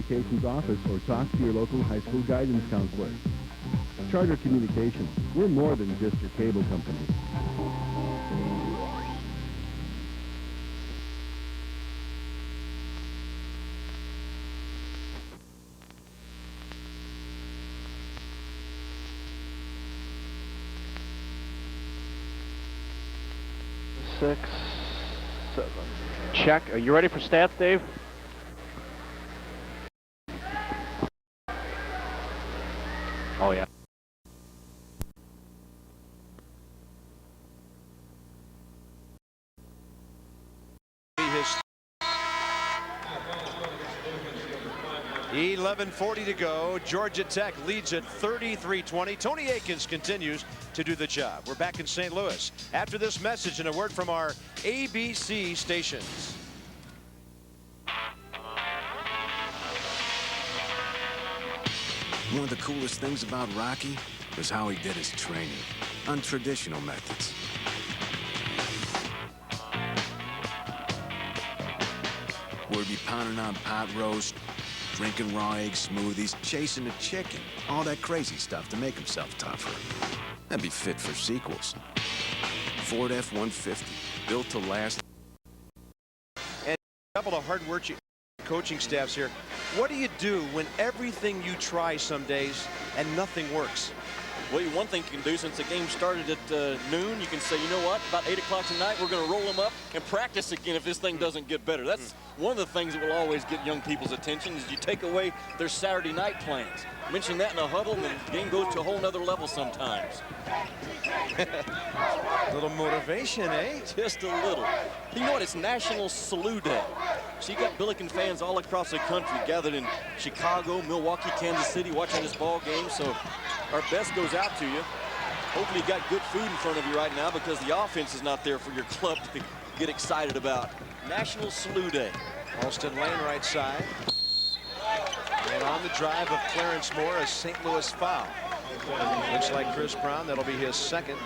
Communications office or talk to your local high school guidance counselor. Charter Communications, we're more than just your cable company. Six, 7. Check. Are you ready for stats, Dave? Oh, yeah. His 11:40 to go. Georgia Tech leads at 33-20. Tony Akins continues to do the job. We're back in St. Louis after this message and a word from our ABC stations. One of the coolest things about Rocky was how he did his training. Untraditional methods. Where he'd be pounding on pot roast, drinking raw egg smoothies, chasing a chicken. All that crazy stuff to make himself tougher. That'd be fit for sequels. Ford F-150, built to last. And a couple of hard-working coaching staffs here. What do you do when everything you try some days and nothing works? Well, one thing you can do, since the game started at noon, you can say, you know what, about 8 o'clock tonight, we're going to roll them up and practice again if this thing doesn't get better. That's one of the things that will always get young people's attention, is you take away their Saturday night plans. Mention that in a huddle, and the game goes to a whole nother level sometimes. A little motivation, eh? Just a little. You know what? It's National SLU Day. So you got Billiken fans all across the country gathered in Chicago, Milwaukee, Kansas City watching this ball game. So our best goes out to you. Hopefully you got good food in front of you right now, because the offense is not there for your club to get excited about. National SLU Day. Alston Lane right side. And on the drive of Clarence Moore, a St. Louis foul. Looks like Chris Brown, that'll be his second.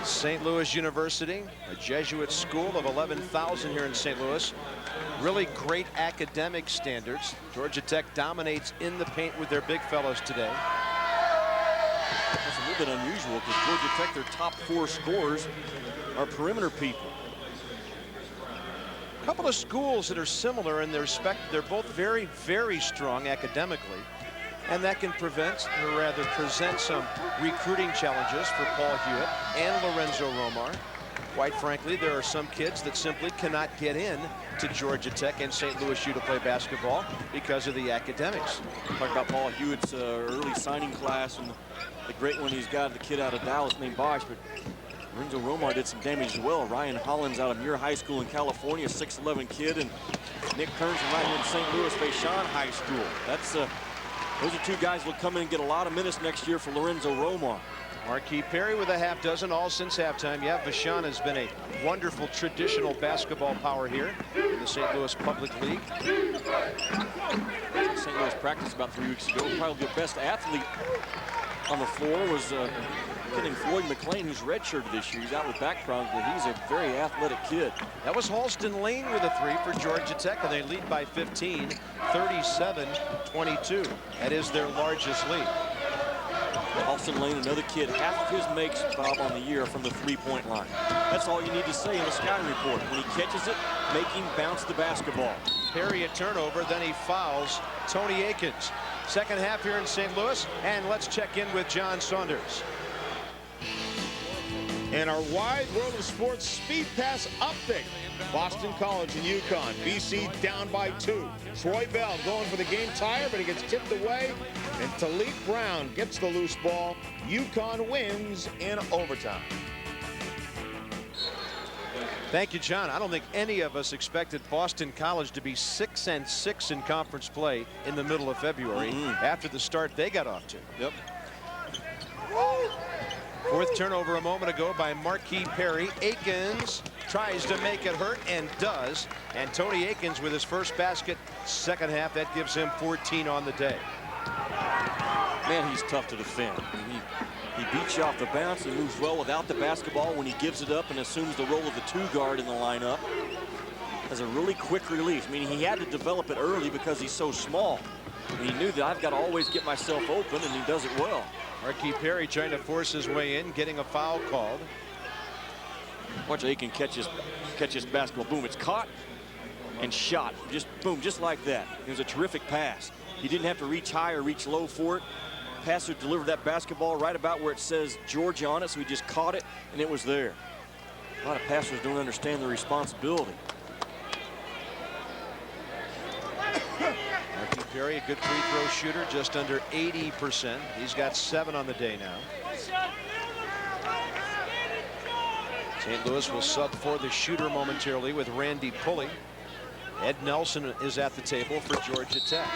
St. Louis University, a Jesuit school of 11,000 here in St. Louis. Really great academic standards. Georgia Tech dominates in the paint with their big fellows today. That's a little bit unusual, because Georgia Tech, their top 4 scorers are perimeter people. A couple of schools that are similar in their respect. They're both very, very strong academically, and that can prevent, or rather present, some recruiting challenges for Paul Hewitt and Lorenzo Romar. Quite frankly, there are some kids that simply cannot get in to Georgia Tech and St. Louis U to play basketball because of the academics. Talk about Paul Hewitt's early signing class and the great one he's got, the kid out of Dallas named Bosch, but Lorenzo Romar did some damage as well. Ryan Hollins out of Muir High School in California, 6'11" kid, and Nick Kearns from right here in St. Louis, Vashon High School. That's those are 2 guys who will come in and get a lot of minutes next year for Lorenzo Romar. Marquis Perry with a half dozen, all since halftime. Yeah, Vashon has been a wonderful traditional basketball power here in the St. Louis Public League. St. Louis practiced about 3 weeks ago. Probably the best athlete on the floor was named Floyd McLean, who's redshirted this year. He's out with back problems, but he's a very athletic kid. That was Halston Lane with a 3 for Georgia Tech, and they lead by 15, 37-22. That is their largest lead. Halston Lane, another kid, half of his makes, Bob, on the year from the 3-point line. That's all you need to say in a scouting report. When he catches it, make him bounce the basketball. Perry a turnover, then he fouls Tony Akins. Second half here in St. Louis, and let's check in with John Saunders. And our Wide World of Sports Speed Pass update. Boston College and UConn. BC down by 2. Troy Bell going for the game tire, but he gets tipped away. And Talik Brown gets the loose ball. UConn wins in overtime. Thank you, John. I don't think any of us expected Boston College to be 6-6 in conference play in the middle of February after the start they got off to. Yep. Fourth turnover a moment ago by Marquis Perry. Akins tries to make it hurt and does. And Tony Akins with his first basket, second half. That gives him 14 on the day. Man, he's tough to defend. He beats you off the bounce. He moves well without the basketball when he gives it up and assumes the role of the 2 guard in the lineup. has a really quick release, meaning he had to develop it early because he's so small. And he knew that I've got to always get myself open, and he does it well. Marquis Perry trying to force his way in, getting a foul called. Watch Aiken catch his basketball. Boom, it's caught and shot. Just boom, just like that. It was a terrific pass. He didn't have to reach high or reach low for it. Passer delivered that basketball right about where it says Georgia on it, so he just caught it, and it was there. A lot of passers don't understand the responsibility. Marquis Perry, a good free throw shooter, just under 80%. He's got 7 on the day now. St. Louis will sub for the shooter momentarily with Randy Pulley. Ed Nelson is at the table for Georgia Tech.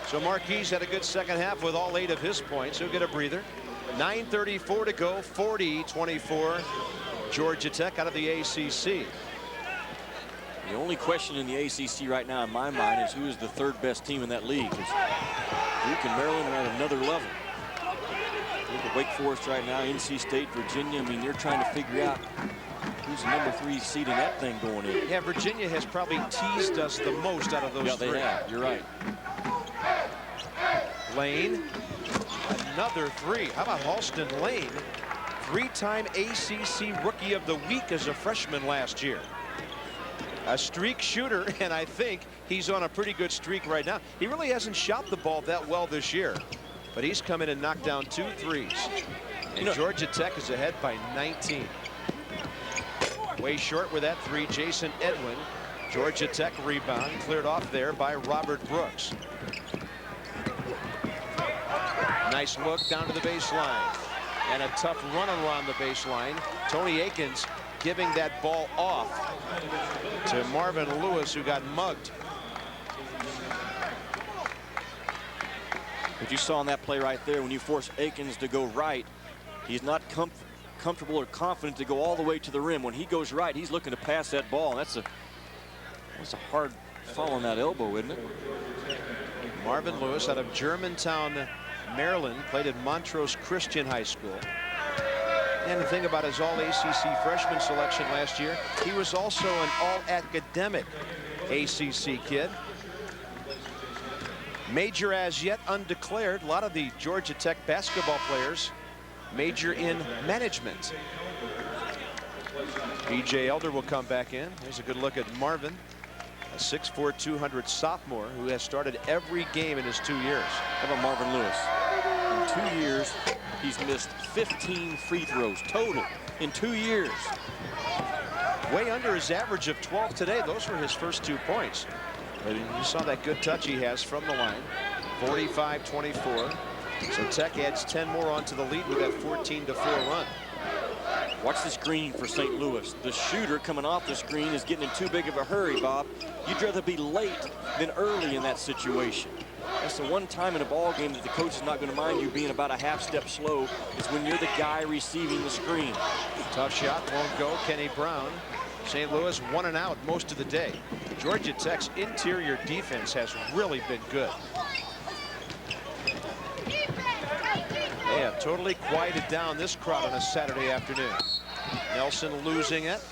So Marquis had a good second half with all 8 of his points. He'll get a breather. 9:34 to go, 40-24. Georgia Tech out of the ACC. The only question in the ACC right now in my mind is who is the 3rd best team in that league. Duke and Maryland are at another level. Look at Wake Forest right now, NC State, Virginia. I mean, they're trying to figure out who's the number 3 seed in that thing going in. Yeah, Virginia has probably teased us the most out of those 3. They have. You're right. Lane, another 3. How about Halston Lane? 3-time ACC Rookie of the Week as a freshman last year. A streak shooter, and I think he's on a pretty good streak right now. He really hasn't shot the ball that well this year, but he's come in and knocked down 2 threes. And Georgia Tech is ahead by 19. Way short with that 3, Jason Edwin. Georgia Tech rebound, cleared off there by Robert Brooks. Nice look down to the baseline. And a tough run around the baseline. Tony Akins giving that ball off to Marvin Lewis, who got mugged. What you saw in that play right there, when you force Akins to go right, he's not comfortable or confident to go all the way to the rim. When he goes right, he's looking to pass that ball. That's a hard fall on that elbow, isn't it? Marvin Lewis out of Germantown, Maryland, played at Montrose Christian High School. And the thing about his all-ACC freshman selection last year, he was also an all-academic ACC kid. Major as yet undeclared. A lot of the Georgia Tech basketball players major in management. B.J. Elder will come back in. Here's a good look at Marvin, a 6'4", 200 sophomore who has started every game in his 2 years. How about Marvin Lewis? In 2 years, he's missed 15 free throws total in 2 years. Way under his average of 12 today. Those were his first 2 points. But you saw that good touch he has from the line. 45-24. So Tech adds 10 more onto the lead with that 14-4 run. Watch the screen for St. Louis. The shooter coming off the screen is getting in too big of a hurry, Bob. You'd rather be late than early in that situation. That's the one time in a ball game that the coach is not going to mind you being about a half step slow, is when you're the guy receiving the screen. Tough shot, won't go. Kenny Brown. St. Louis 1 and out most of the day. Georgia Tech's interior defense has really been good. They have totally quieted down this crowd on a Saturday afternoon. Nelson losing it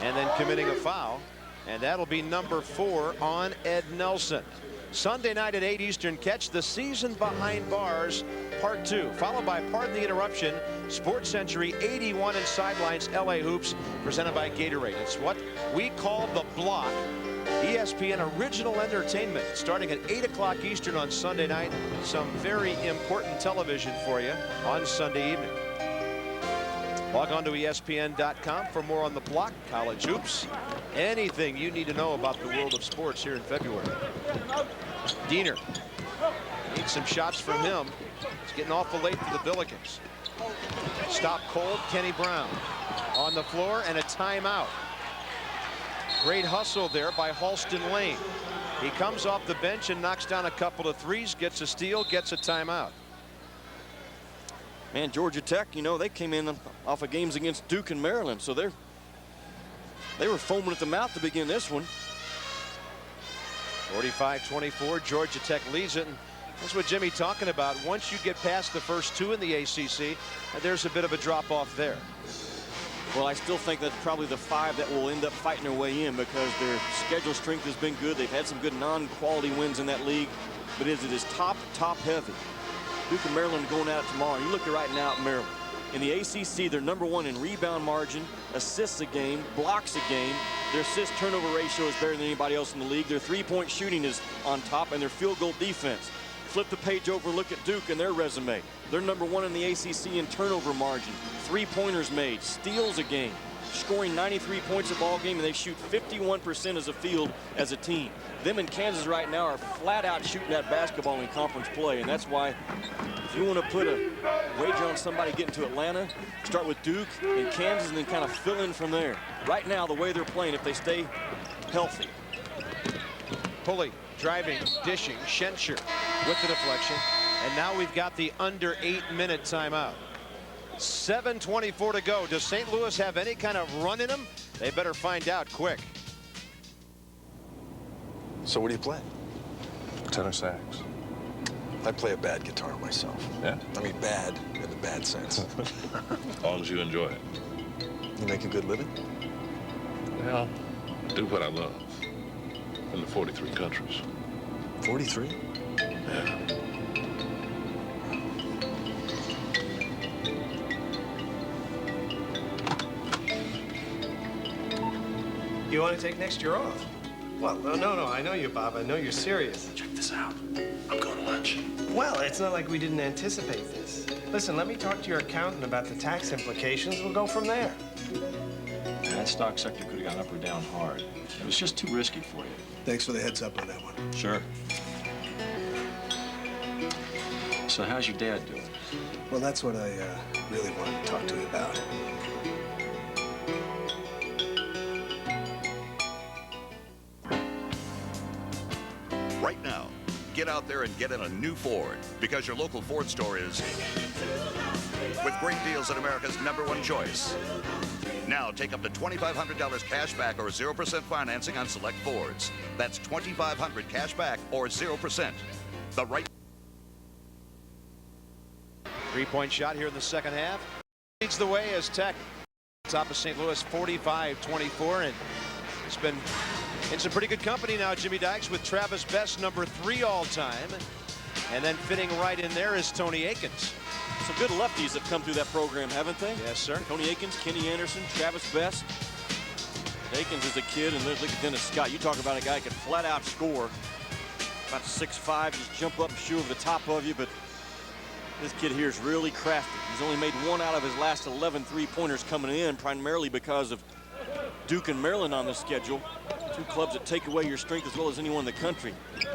and then committing a foul, and that'll be number 4 on Ed Nelson. Sunday night at 8 Eastern, catch The Season Behind Bars Part 2, followed by Pardon the Interruption, Sports Century 81 and Sidelines LA Hoops, presented by Gatorade. It's what we call The Block. ESPN original entertainment starting at 8 o'clock Eastern on Sunday night. Some very important television for you on Sunday evening. Log on to ESPN.com for more on The Block, college hoops, anything you need to know about the world of sports here in February. Diener needs some shots from him. It's getting awful late for the Billikens. Stop cold, Kenny Brown on the floor, and a timeout. Great hustle there by Halston Lane. He comes off the bench and knocks down a couple of threes, gets a steal, gets a timeout. Man, Georgia Tech, you know, they came in off of games against Duke and Maryland, so they were foaming at the mouth to begin this one. 45-24, Georgia Tech leads it. And that's what Jimmy talking about. Once you get past the first 2 in the ACC, there's a bit of a drop off there. Well, I still think that's probably the 5 that will end up fighting their way in because their schedule strength has been good. They've had some good non-quality wins in that league, but it is top heavy. Duke and Maryland are going at it tomorrow. You look at right now at Maryland. In the ACC, they're #1 in rebound margin, assists a game, blocks a game. Their assist-turnover ratio is better than anybody else in the league. Their three-point shooting is on top, and their field goal defense. Flip the page over and look at Duke and their resume. They're #1 in the ACC in turnover margin, three-pointers made, steals a game, scoring 93 points a ball game, and they shoot 51% as a field as a team. Them and Kansas right now are flat out shooting that basketball in conference play, and that's why if you want to put a wager on somebody getting to Atlanta, start with Duke and Kansas and then kind of fill in from there. Right now, the way they're playing, if they stay healthy. Pulley driving, dishing, Schenscher with the deflection. And now we've got the under 8-minute timeout. 7:24 to go. Does St. Louis have any kind of run in them? They better find out quick. So what do you play? Tenor sax. I play a bad guitar myself. Yeah? I mean bad in the bad sense. As long as you enjoy it. You make a good living? Well, I do what I love. In the 43 countries. 43? Yeah. You want to take next year off? Well, no, I know you, Bob. I know you're serious. Check this out. I'm going to lunch. Well, it's not like we didn't anticipate this. Listen, let me talk to your accountant about the tax implications. We'll go from there. That stock sector could have gone up or down hard. It was just too risky for you. Thanks for the heads up on that one. Sure. So how's your dad doing? Well, that's what I really wanted to talk to you about. Right now, get out there and get in a new Ford because your local Ford store is with great deals at America's #1 choice. Now take up to $2,500 cash back or 0% financing on select Fords. That's $2,500 cash back or 0%. The right. Three-point shot here in the second half. Leads the way as Tech top of St. Louis 45-24, and it's been in some pretty good company now, Jimmy Dykes, with Travis Best #3 all-time, and then fitting right in there is Tony Akins. Some good lefties have come through that program, haven't they? Yes, sir. Tony Akins, Kenny Anderson, Travis Best. Akins is a kid, and look at Dennis Scott. You talk about a guy who can flat out score. About 6'5", just jump up and shoot over the top of you, but this kid here is really crafty. He's only made 1 out of his last 11 three-pointers coming in, primarily because of Duke and Maryland on the schedule. Two clubs that take away your strength as well as anyone in the country.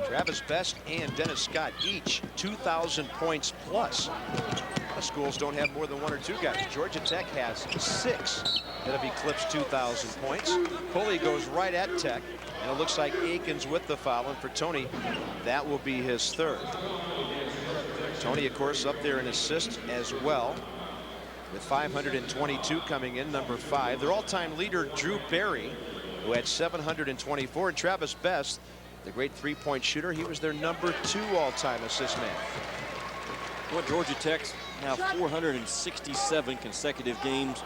Travis Best and Dennis Scott each 2,000 points plus. A lot of schools don't have more than 1 or 2 guys. Georgia Tech has 6 that have eclipsed 2,000 points. Pulley goes right at Tech, and it looks like Akins with the foul, and for Tony, that will be his 3rd. Tony, of course, up there in assists as well, with 522 coming in, #5. Their all-time leader, Drew Barry, who had 724, and Travis Best, the great three-point shooter, he was their #2 all-time assist man. Well, Georgia Tech's now 467 consecutive games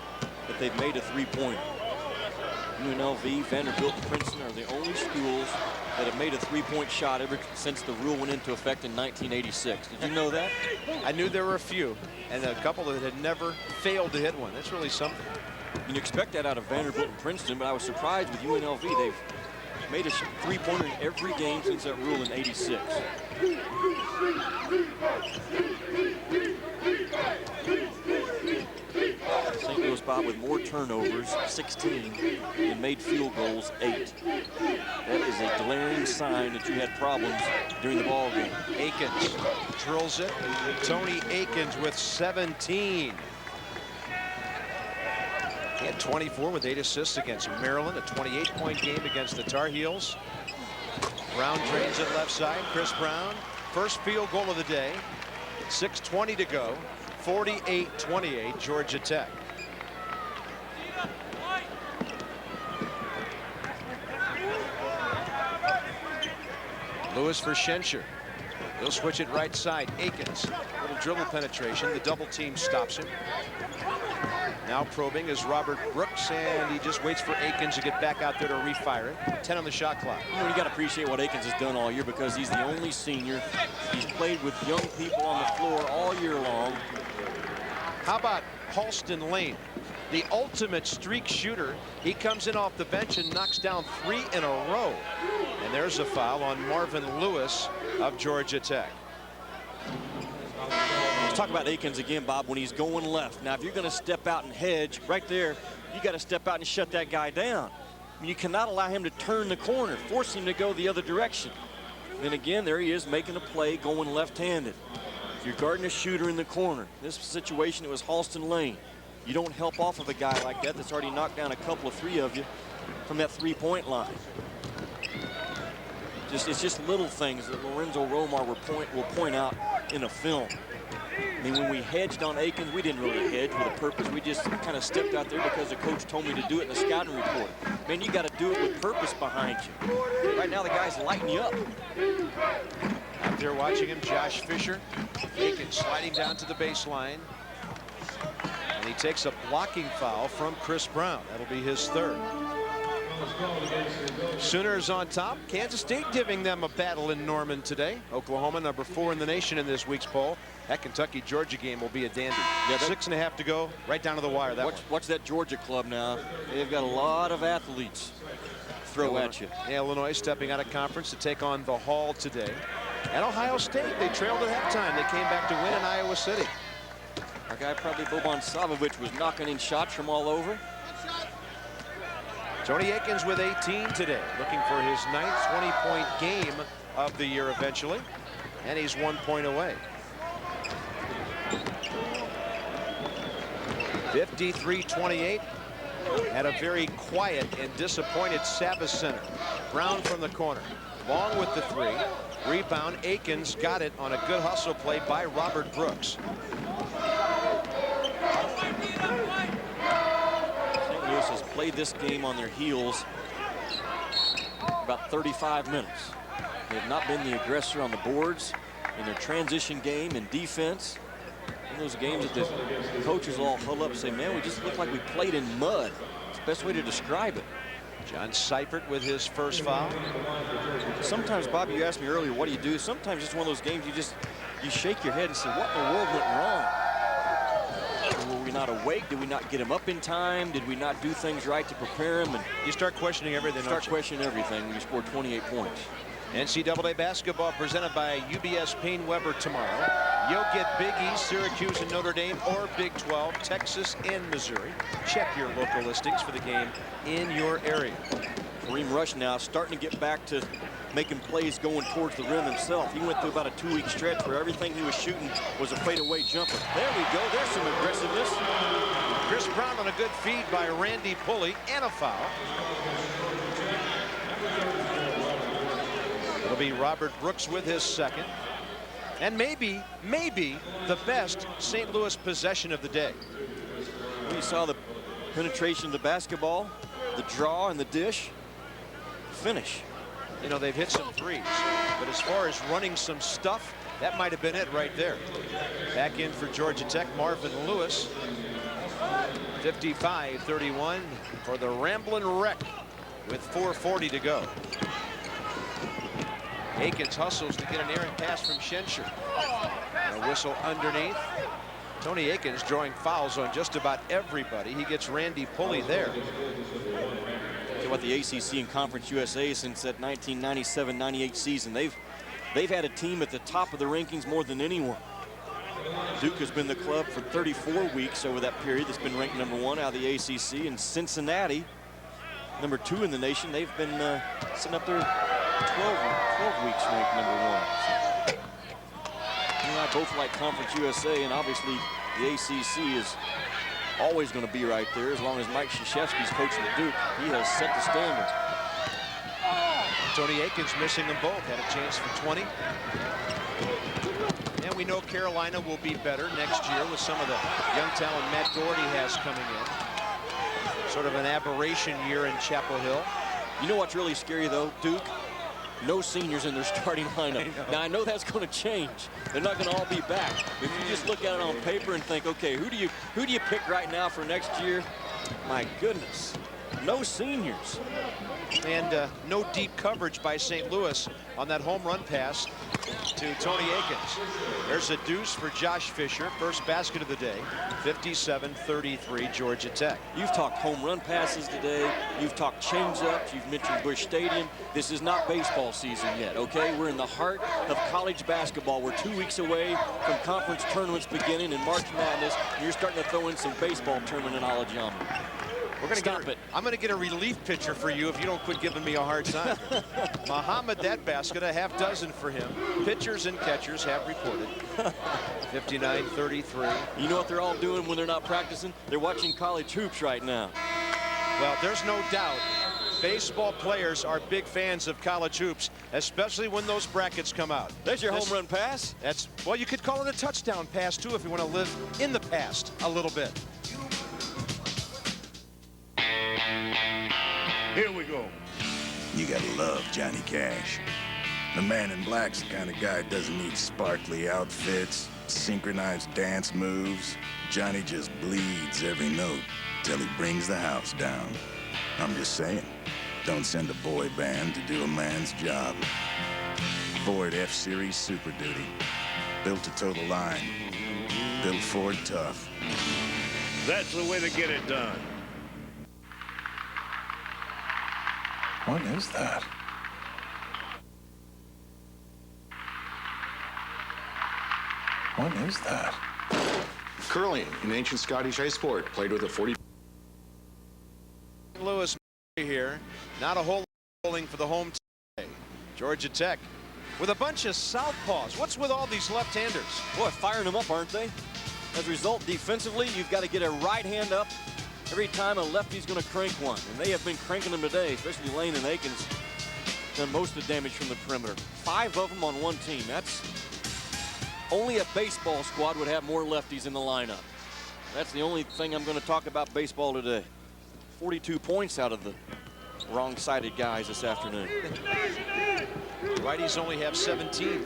that they've made a three-pointer. UNLV, Vanderbilt, and Princeton are the only schools that have made a three-point shot ever since the rule went into effect in 1986. Did you know that? I knew there were a few, and a couple that had never failed to hit one. That's really something. You expect that out of Vanderbilt and Princeton, but I was surprised with UNLV. They've made a three-pointer in every game since that rule in '86. St. Louis, Bob, with more turnovers, 16, and made field goals, 8. That is a glaring sign that you had problems during the ball game. Akins drills it. Tony Akins with 17. He had 24 with 8 assists against Maryland, a 28-point game against the Tar Heels. Brown drains it left side. Chris Brown, first field goal of the day. 6:20 to go. 48-28, Georgia Tech. Lewis for Schenscher. He'll switch it right side. Akins, little dribble penetration. The double team stops him. Now probing is Robert Brooks, and he just waits for Akins to get back out there to refire it. 10 on the shot clock. You know, you got to appreciate what Akins has done all year because he's the only senior. He's played with young people on the floor all year long. How about Halston Lane, the ultimate streak shooter? He comes in off the bench and knocks down 3 in a row. And there's a foul on Marvin Lewis of Georgia Tech. Let's talk about Akins again, Bob, when he's going left. Now, if you're going to step out and hedge, right there, you got to step out and shut that guy down. I mean, you cannot allow him to turn the corner, force him to go the other direction. Then again, there he is making a play going left-handed. You're guarding a shooter in the corner. This situation, it was Halston Lane. You don't help off of a guy like that that's already knocked down a couple of 3 of you from that 3-point line. It's just little things that Lorenzo Romar will point out in a film. I mean, when we hedged on Akins, we didn't really hedge with a purpose. We just kind of stepped out there because the coach told me to do it in the scouting report. Man, you got to do it with purpose behind you. Right now, the guy's lighting you up. Out there watching him, Josh Fisher. Akins sliding down to the baseline. And he takes a blocking foul from Chris Brown. That'll be his 3rd. Sooners on top. Kansas State giving them a battle in Norman today. Oklahoma number 4 in the nation in this week's poll. That Kentucky-Georgia game will be a dandy. Yeah, 6.5 to go, right down to the wire. Watch that Georgia club now. They've got a lot of athletes throw at you. Illinois stepping out of conference to take on the Hall today. And Ohio State, they trailed at halftime. They came back to win in Iowa City. Our guy probably Boban Savovich was knocking in shots from all over. Tony Akins with 18 today, looking for his 9th 20-point game of the year eventually. And he's 1 point away. 53-28 at a very quiet and disappointed Savas Center. Brown from the corner, long with the 3. Rebound, Akins got it on a good hustle play by Robert Brooks. St. Louis has played this game on their heels about 35 minutes. They have not been the aggressor on the boards in their transition game and defense. In those games that the coaches all huddle up and say, man, we just look like we played in mud. It's the best way to describe it. John Seifert with his first foul. Sometimes, Bob, you asked me earlier, what do you do? Sometimes it's one of those games you shake your head and say, what in the world went wrong? Were we not awake? Did we not get him up in time? Did we not do things right to prepare him? And you start questioning everything. Questioning everything when you score 28 points. NCAA basketball presented by UBS Payne Weber tomorrow. You'll get Big East, Syracuse and Notre Dame, or Big 12, Texas and Missouri. Check your local listings for the game in your area. Kareem Rush now starting to get back to making plays going towards the rim himself. He went through about a 2-week stretch where everything he was shooting was a fadeaway jumper. There we go. There's some aggressiveness. Chris Brown on a good feed by Randy Pulley and a foul. It'll be Robert Brooks with his 2nd. And maybe the best St. Louis possession of the day. We saw the penetration of the basketball, the draw and the dish. Finish. You know, they've hit some 3s, but as far as running some stuff, that might have been it right there. Back in for Georgia Tech, Marvin Lewis. 55-31 for the Ramblin' Wreck with 4:40 to go. Akins hustles to get an errant pass from Schenscher. And a whistle underneath. Tony Akins drawing fouls on just about everybody. He gets Randy Pulley there. What the ACC and Conference USA since that 1997-98 season, they've had a team at the top of the rankings more than anyone. Duke has been the club for 34 weeks over that period that's been ranked #1 out of the ACC, and Cincinnati, #2 in the nation, they've been sitting up there 12 weeks ranked #1. You and I both like Conference USA, and obviously the ACC is always going to be right there as long as Mike Krzyzewski's coaching at Duke. He has set the standard. Tony Akins missing them both. Had a chance for 20. And we know Carolina will be better next year with some of the young talent Matt Doherty has coming in. Sort of an aberration year in Chapel Hill. You know what's really scary, though, Duke? no seniors in their starting lineup. Now, I know that's going to change. They're not going to all be back. If you just look at it on paper and think, okay, who do you pick right now for next year? My goodness, no seniors. And no deep coverage by St. Louis on that home run pass to Tony Akins. There's a deuce for Josh Fisher. First basket of the day. 57-33 Georgia Tech. You've talked home run passes today. You've talked change-ups. You've mentioned Busch Stadium. This is not baseball season yet, okay? We're in the heart of college basketball. We're 2 weeks away from conference tournaments beginning in March Madness. You're starting to throw in some baseball terminology on me. We're gonna Stop it. I'm going to get a relief pitcher for you if you don't quit giving me a hard time. Muhammad, that basket, a half dozen for him. Pitchers and catchers have reported. 59-33. You know what they're all doing when they're not practicing? They're watching college hoops right now. Well, there's no doubt baseball players are big fans of college hoops, especially when those brackets come out. There's your home run pass. That's, well, you could call it a touchdown pass, too, if you want to live in the past a little bit. Here we go. You gotta love Johnny Cash. The man in black's the kind of guy who doesn't need sparkly outfits, synchronized dance moves. Johnny just bleeds every note till he brings the house down. I'm just saying, don't send a boy band to do a man's job. Ford F-Series Super Duty. Built to toe the line. Built Ford tough. That's the way to get it done. What is that? What is that? Curling, an ancient Scottish ice sport, played with a 40. Lewis here, not a whole lot bowling for the home team. Georgia Tech with a bunch of southpaws. What's with all these left-handers? Boy, firing them up, aren't they? As a result, defensively, you've got to get a right hand up every time a lefty's going to crank one. And they have been cranking them today, especially Lane and Akins. Done most of the damage from the perimeter. 5 of them on one team. That's only a baseball squad would have more lefties in the lineup. That's the only thing I'm going to talk about baseball today. 42 points out of the wrong-sided guys this afternoon. Righties only have 17.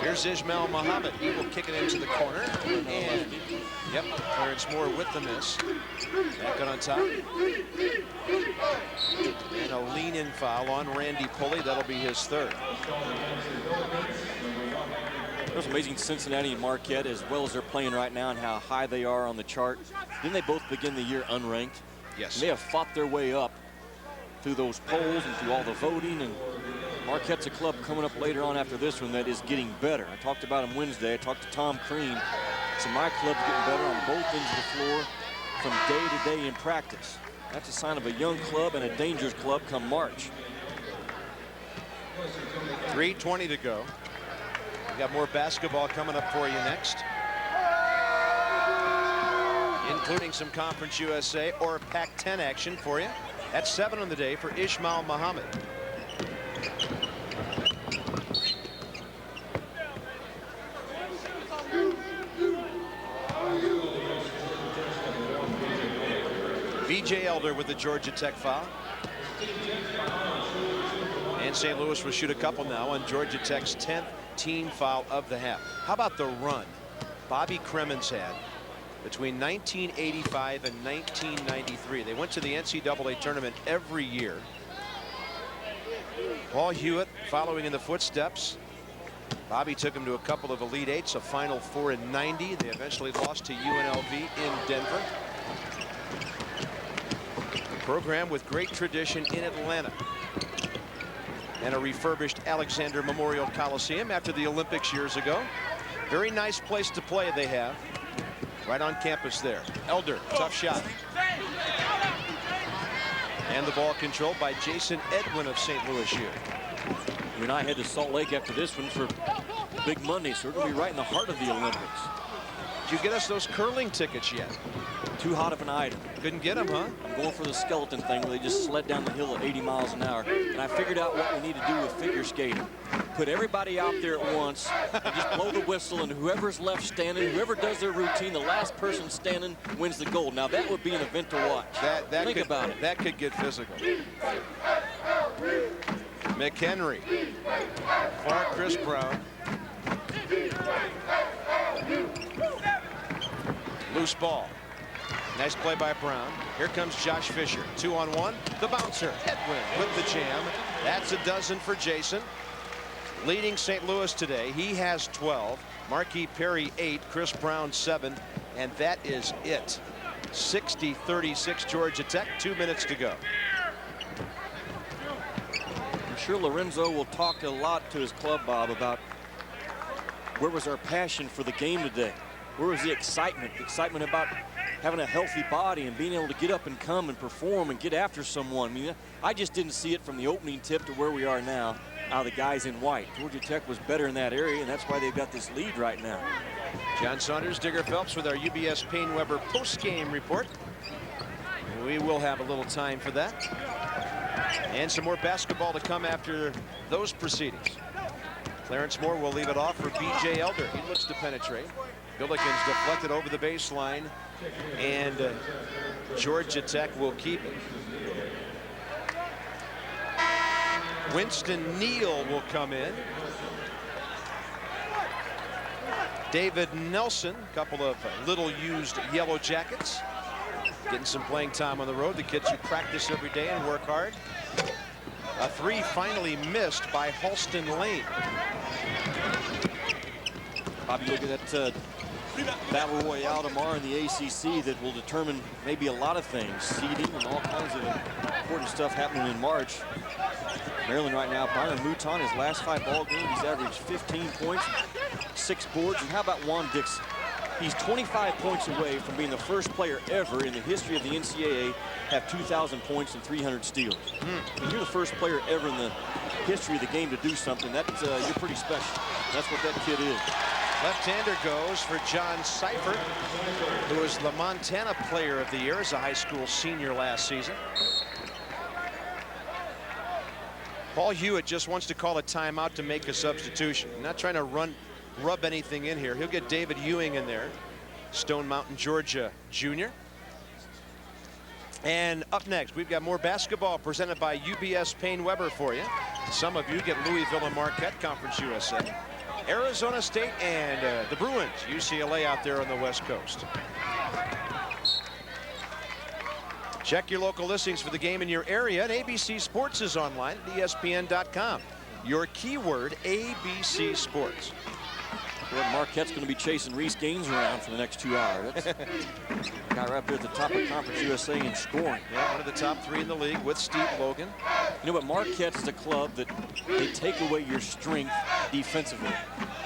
Here's Ismail Muhammad. He will kick it into the corner. And, yep, Clarence Moore with the miss. Back on top. And a lean-in foul on Randy Pulley. That'll be his third. It was amazing Cincinnati and Marquette, as well as they're playing right now and how high they are on the chart. Didn't they both begin the year unranked? Yes. And they have fought their way up through those polls and through all the voting. And Marquette's a club coming up later on after this one that is getting better. I talked about him Wednesday. I talked to Tom Crean. So my club's getting better on both ends of the floor from day to day in practice. That's a sign of a young club and a dangerous club come March. 3:20 to go. We got more basketball coming up for you next, including some Conference USA or Pac-10 action for you. That's 7 on the day for Ismail Muhammad. VJ Elder with the Georgia Tech foul. And St. Louis will shoot a couple now on Georgia Tech's 10th team foul of the half. How about the run Bobby Cremins had between 1985 and 1993? They went to the NCAA tournament every year. Paul Hewitt following in the footsteps. Bobby took him to a couple of Elite Eights, a Final Four in '90. They eventually lost to UNLV in Denver. A program with great tradition in Atlanta. And a refurbished Alexander Memorial Coliseum after the Olympics years ago. Very nice place to play they have. Right on campus there. Elder, tough shot. And the ball controlled by Jason Edwin of St. Louis here. You and I head to Salt Lake after this one for Big Monday, so we're going to be right in the heart of the Olympics. Did you get us those curling tickets yet? Too hot of an item. Couldn't get them, huh? I'm going for the skeleton thing where they just sled down the hill at 80 miles an hour. And I figured out what we need to do with figure skating. Put everybody out there at once and just blow the whistle, and whoever's left standing, whoever does their routine, the last person standing wins the gold. Now that would be an event to watch. Think about it. That could get physical. McHenry for Chris Brown. Loose ball. Nice play by Brown. Here comes Josh Fisher. 2-on-1. The bouncer. Edwin with the jam. That's a dozen for Jason. Leading St. Louis today. He has 12. Marquis Perry 8. Chris Brown 7. And that is it. 60-36 Georgia Tech. 2 minutes to go. I'm sure Lorenzo will talk a lot to his club, Bob, about where was our passion for the game today? Where was the excitement? The excitement about having a healthy body and being able to get up and come and perform and get after someone. I mean, I just didn't see it from the opening tip to where we are now. Now the guys in white. Georgia Tech was better in that area, and that's why they've got this lead right now. John Saunders, Digger Phelps with our UBS Payne Weber post-game report. We will have a little time for that. And some more basketball to come after those proceedings. Clarence Moore will leave it off for B.J. Elder. He looks to penetrate. Billikens deflected over the baseline, and Georgia Tech will keep it. Winston Neal will come in. David Nelson, a couple of little used Yellow Jackets, getting some playing time on the road. The kids who practice every day and work hard. A three finally missed by Halston Lane. Bobby, look at that battle royale tomorrow in the ACC that will determine maybe a lot of things, seeding and all kinds of important stuff happening in March. Maryland right now, Byron Mouton, his last 5 ball games, he's averaged 15 points, 6 boards. And how about Juan Dixon? He's 25 points away from being the first player ever in the history of the NCAA to have 2,000 points and 300 steals. When you're the first player ever in the history of the game to do something, that's you're pretty special. That's what that kid is. Left-hander goes for John Seifert, who was the Montana Player of the Year as a high school senior last season. Paul Hewitt just wants to call a timeout to make a substitution. I'm not trying to rub anything in here. He'll get David Ewing in there, Stone Mountain, Georgia junior. And up next, we've got more basketball presented by UBS Payne Weber for you. Some of you get Louisville and Marquette, Conference USA. Arizona State and the Bruins, UCLA out there on the West Coast. Check your local listings for the game in your area, and ABC Sports is online at ESPN.com. Your keyword, ABC Sports. Well, Marquette's going to be chasing Reese Gaines around for the next 2 hours. That's guy right up there at the top of Conference USA in scoring. Yeah, one of the top 3 in the league with Steve Logan. You know what, Marquette's the club that they take away your strength defensively.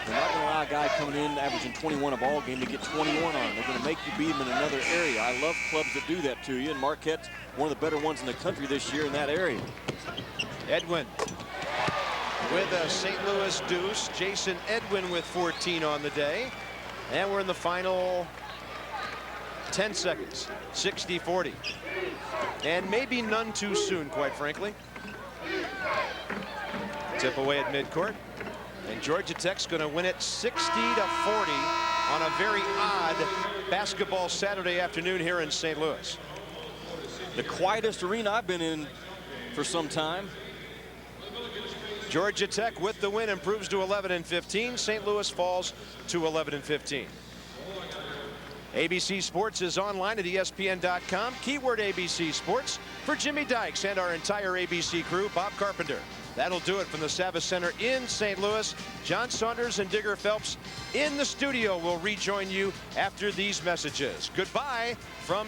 They're not going to allow a guy coming in averaging 21 a ball game to get 21 on him. They're going to make you beat him in another area. I love clubs that do that to you, and Marquette's one of the better ones in the country this year in that area. Edwin with a St. Louis deuce. Jason Edwin with 14 on the day. And we're in the final 10 seconds. 60-40. And maybe none too soon, quite frankly. Tip away at midcourt. And Georgia Tech's going to win it 60-40 on a very odd basketball Saturday afternoon here in St. Louis. The quietest arena I've been in for some time. Georgia Tech with the win improves to 11-15. St. Louis falls to 11-15. ABC Sports is online at ESPN.com. Keyword ABC Sports. For Jimmy Dykes and our entire ABC crew, Bob Carpenter. That'll do it from the Savvis Center in St. Louis. John Saunders and Digger Phelps in the studio will rejoin you after these messages. Goodbye from